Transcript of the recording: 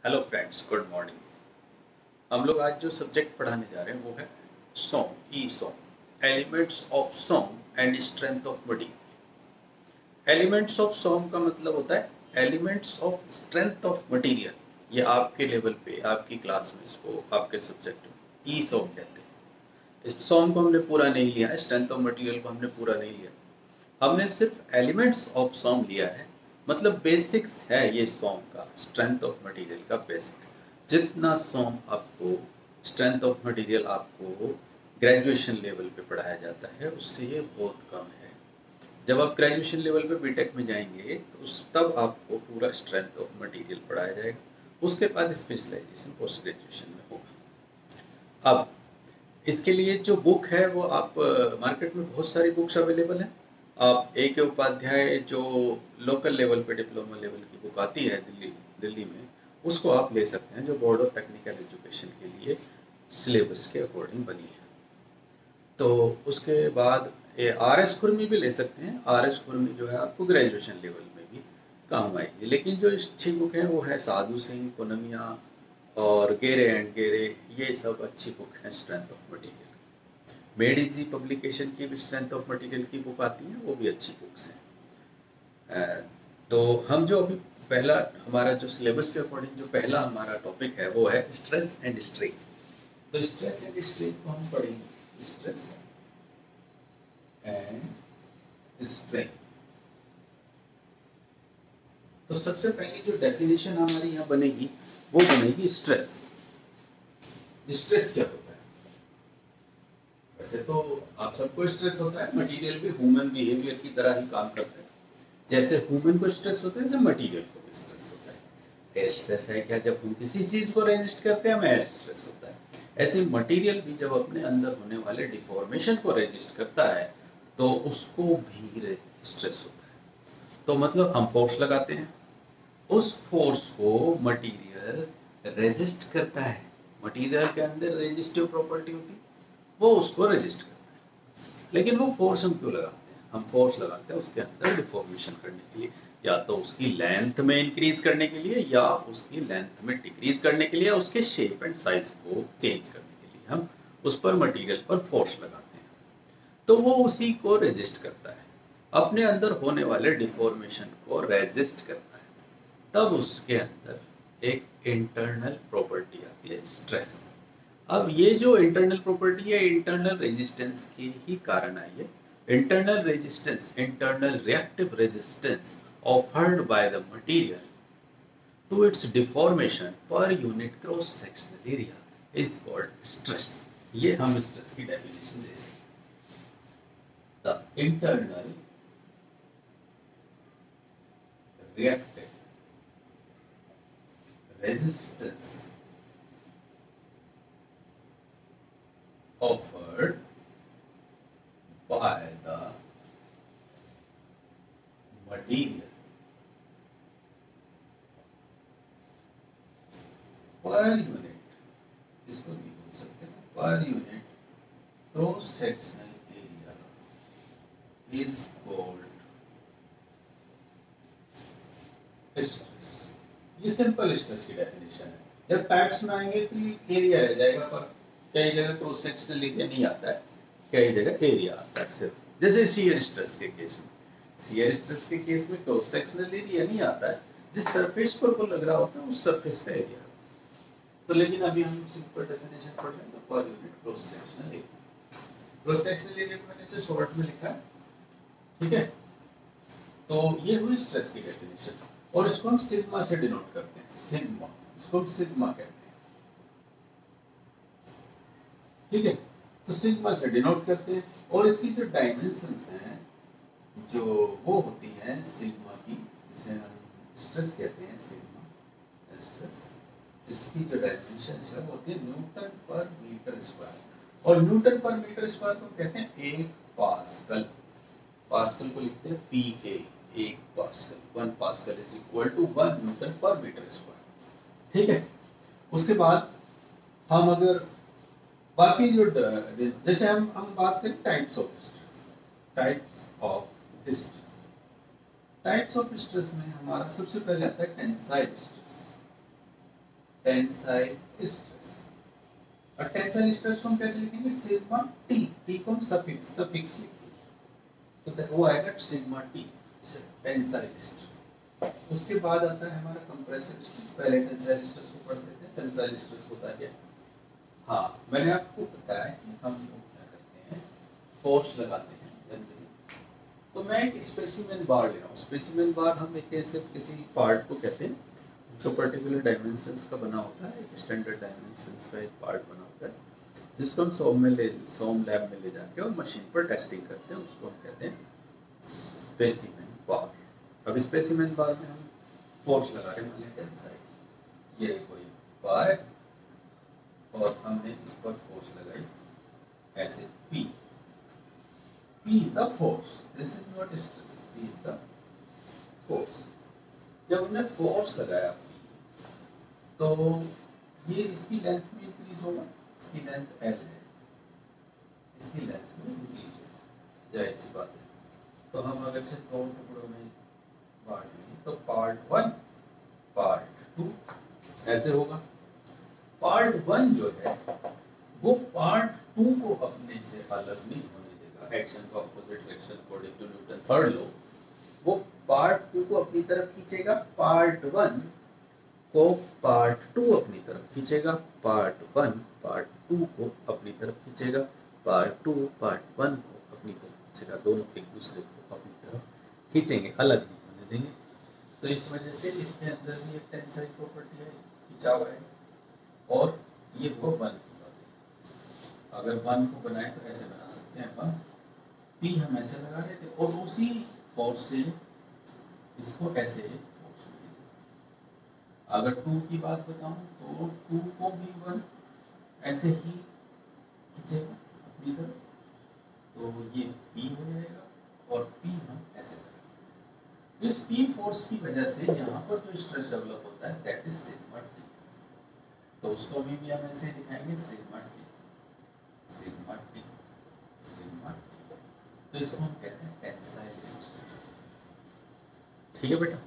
Hello friends, good morning. हम लोग आज जो सब्जेक्ट पढ़ाने जा रहे हैं वो है song, E song, elements of song and strength of material. Elements of song का मतलब होता है elements of strength of material. ये आपके लेवल पे, आपकी क्लास में इसको आपके सब्जेक्ट में ई सॉन्ग कहते हैं। इस सॉन्ग को हमने पूरा नहीं लिया है, स्ट्रेंथ ऑफ मटीरियल को हमने पूरा नहीं लिया, हमने सिर्फ एलिमेंट्स ऑफ सॉन्ग लिया है। मतलब बेसिक्स है ये सॉन्ग का, स्ट्रेंथ ऑफ मटेरियल का बेसिक्स। जितना सॉन्ग आपको स्ट्रेंथ ऑफ मटेरियल आपको ग्रेजुएशन लेवल पे पढ़ाया जाता है उससे ये बहुत कम है। जब आप ग्रेजुएशन लेवल पे बीटेक में जाएंगे तो उस तब आपको पूरा स्ट्रेंथ ऑफ मटेरियल पढ़ाया जाएगा। उसके बाद स्पेशलाइजेशन पोस्ट ग्रेजुएशन में होगा। अब इसके लिए जो बुक है वो आप मार्केट में बहुत सारी बुक्स अवेलेबल हैं। आप ए के उपाध्याय जो लोकल लेवल पे डिप्लोमा लेवल की बुक आती है दिल्ली में, उसको आप ले सकते हैं, जो बोर्ड ऑफ टेक्निकल एजुकेशन के लिए सिलेबस के अकॉर्डिंग बनी है। तो उसके बाद ये आर एस खुरमी भी ले सकते हैं। आर एस खुरमी जो है आपको ग्रेजुएशन लेवल में भी काम आएगी। लेकिन जो अच्छी बुक है वो है साधु सिंह, पूनमिया और गेरे एंड गेरे। ये सब अच्छी बुक है स्ट्रेंथ ऑफ मटीरियल। मेडिजी पब्लिकेशन की भी स्ट्रेंथ ऑफ मटेरियल की बुक आती है, वो भी अच्छी बुक्स हैं। तो हम जो अभी पहला हमारा जो सिलेबस के अकॉर्डिंग जो पहला हमारा टॉपिक है वो है स्ट्रेस एंड स्ट्रेन। तो स्ट्रेस एंड स्ट्रेन को हम पढ़ेंगे, स्ट्रेस एंड स्ट्रेन। तो सबसे पहली जो डेफिनेशन हमारी यहाँ बनेगी वो बनेगी स्ट्रेस। स्ट्रेस क्या होता है? वैसे तो आप सबको स्ट्रेस होता है, मटेरियल भी ह्यूमन बिहेवियर की तरह ही काम करता है। जैसे ह्यूमन को स्ट्रेस होता है, जैसे मटेरियल को भी स्ट्रेस होता है। स्ट्रेस है क्या? जब हम किसी चीज को रेजिस्ट करते हैं हमें स्ट्रेस होता है। ऐसे मटेरियल भी जब अपने अंदर होने वाले डिफॉर्मेशन को रेजिस्ट करता है तो उसको भी स्ट्रेस होता है। तो मतलब हम फोर्स लगाते हैं, उस फोर्स को मटेरियल रेजिस्ट करता है। मटेरियल के अंदर रेजिस्टिव प्रॉपर्टी होती है, वो उसको रेजिस्ट करता है। लेकिन वो फोर्स हम क्यों लगाते हैं? हम फोर्स लगाते हैं उसके अंदर डिफॉर्मेशन करने के लिए, या तो उसकी लेंथ में इंक्रीज करने के लिए, या उसकी लेंथ में डिक्रीज करने के लिए, या उसके शेप एंड साइज को चेंज करने के लिए हम उस पर मटेरियल पर फोर्स लगाते हैं। तो वो उसी को रेजिस्ट करता है, अपने अंदर होने वाले डिफॉर्मेशन को रेजिस्ट करता है। तब उसके अंदर एक इंटरनल प्रॉपर्टी आती है, स्ट्रेस। अब ये जो इंटरनल प्रॉपर्टी है इंटरनल रेजिस्टेंस के ही कारण आई है। Internal resistance, internal reactive resistance offered by the material to its deformation per unit cross sectional area is called stress. ये हम स्ट्रेस की डेफिनेशन दे सकते हैं। The internal reactive resistance offered by the material per unit, इसको भी बोल सकते हैं पर unit cross sectional area is called stress. ये सिंपल स्ट्रेस की डेफिनेशन है। जब टाइप्स में आएंगे तो ये एरिया रह जाएगा, पर कई जगह क्रॉस सेक्शनल एरिया नहीं आता है, कई जगह एरिया आता है सिर्फ। जैसे शियर स्ट्रेस के केस में, शियर स्ट्रेस के केस में क्रॉस सेक्शनल एरिया नहीं आता है, जिस सरफेस पर वो लग रहा होता है उस सरफेस का एरिया। तो लेकिन अभी हम सिंपल डेफिनेशन पढ़ रहे हैं, तो पर unit cross sectional area. Cross sectional area को मैंने इसे शॉर्ट में लिखा है, ठीक है। तो ये हुई स्ट्रेस की डेफिनेशन, और इसको हम सिग्मा से डिनोट करते हैं। सिग्मा, इसको हम सिग्मा कहते हैं, ठीक है। तो सिग्मा से डिनोट करते हैं, और इसकी जो डायमेंशंस हैं जो वो होती हैं सिग्मा की, जिसे हम स्ट्रेस कहते हैं, सिग्मा स्ट्रेस, इसकी जो डायमेंशंस है वो होती है न्यूटन पर मीटर स्क्वायर। और न्यूटन पर मीटर स्क्वायर को कहते हैं 1 पास्कल। पास्कल को लिखते हैं PA, 1 pascal. 1 pascal is equal to 1 newton per metre square, ठीक है। उसके बाद हम अगर बाकी जो जैसे हम बात करें types of stress, types of stress, types of stress में हमारा सबसे पहले आता है टेंसाइल स्ट्रेस। Tensile stress. और टेंसाइल स्ट्रेस को हम कैसे लिखेंगे? सिग्मा टी, टी को हम सफिक्स लिखेंगे, तो वो आएगा सिग्मा टी, टेंसाइल स्ट्रेस। उसके बाद आता है हमारा कंप्रेसिव स्ट्रेस। पहले टेंसाइल स्ट्रेस को पढ़ लेते हैं। टेंसाइल स्ट्रेस होता है क्या? हाँ, मैंने आपको बताया कि हम लोग क्या करते हैं, फोर्स लगाते हैं जनरली। तो मैं एक स्पेसिमेन बार ले रहा हूँ। स्पेसिमेन बार हम एक ऐसे किसी पार्ट को कहते हैं जो पर्टिकुलर डायमेंशंस का बना होता है, एक स्टैंडर्ड डायमेंशंस का एक पार्ट बना होता है, जिसको हम सोम लैब में ले जाके और मशीन पर टेस्टिंग करते हैं, उसको हम कहते हैं स्पेसिमेन बार। अब स्पेसिमेन बार में हम फोर्स लगा रहे हैं, मान लेते हैं टेंसाइल, ये कोई बार है और हमने इस पर फोर्स लगाई ऐसे P is the force, this is not stress, P is the force। जब हमने फोर्स लगाया P, तो ये इसकी लेंथ में इंक्रीज होगा, इसकी लेंथ L है, इसकी लेंथ में इंक्रीज होगा, जाहिर सी बात है। तो हम अगर से दो टुकड़ों में बांट लें तो पार्ट 1 पार्ट 2 ऐसे होगा। पार्ट 1 जो है वो पार्ट 2 को अपने से अलग नहीं होने देगा। एक्शन का opposite reaction according to Newton third law, वो पार्ट 2 को अपनी तरफ खींचेगा, पार्ट 1 को पार्ट 2 अपनी तरफ खींचेगा, पार्ट 1 पार्ट 2 को अपनी तरफ खींचेगा, पार्ट 2 पार्ट 1 को अपनी तरफ खींचेगा। दोनों एक दूसरे को अपनी तरफ खींचेंगे, अलग नहीं होने देंगे। तो इस वजह से इसके अंदर भी एक टेंसाइल प्रॉपर्टी है, खिंचाव है। और ये को 1 की बात है, अगर 1 को बनाए तो ऐसे बना सकते हैं अपन, P हम ऐसे लगा रहे थे और उसी फोर्स से इसको ऐसे फोर्स मिलेगा। अगर 2 की बात बताऊं तो 2 को भी 1 ऐसे ही खींचेगा अपनी तरफ, तो ये P हो जाएगा और P हम ऐसे लगाएंगे। इस P फोर्स की वजह से यहाँ पर जो स्ट्रेस डेवलप होता है दैट इज सिग्मा T। तो उसको अभी भी हम ऐसे दिखाएंगे sigma T, sigma T, sigma T। तो इसको हम कहते हैं टेंसाइल स्ट्रेस। ठीक है बेटा।